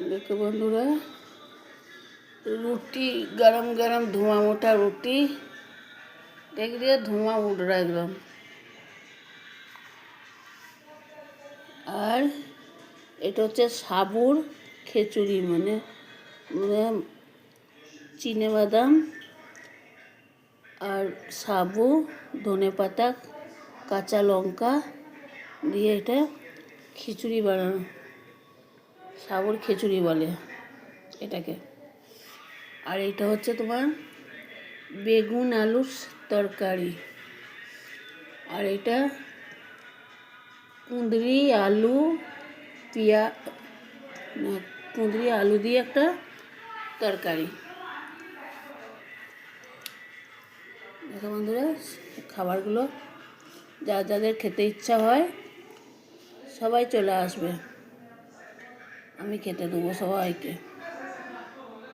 देखो बंधुरा रोटी गरम गरम धुआं उठा रोटी देख रही है, धुआं उड़ रहा है एकदम। और এটা হচ্ছে সাবুর খিচুড়ি, মানে মানে চিনে বাদাম আর সাবু, ধনে পাতা, কাঁচা লঙ্কা দিয়ে এটা খিচুড়ি বানানো, সাবুর খিচুড়ি বলে এটাকে। আর এটা হচ্ছে তোমার বেগুন আলুর তরকারি, আর এটা কুঁদরি আলু কুঁদরি আলু দিয়ে একটা তরকারি। দেখো বন্ধুরা, খাবারগুলো যাদের খেতে ইচ্ছা হয় সবাই চলে আসবে, আমি খেতে দেবো সবাইকে।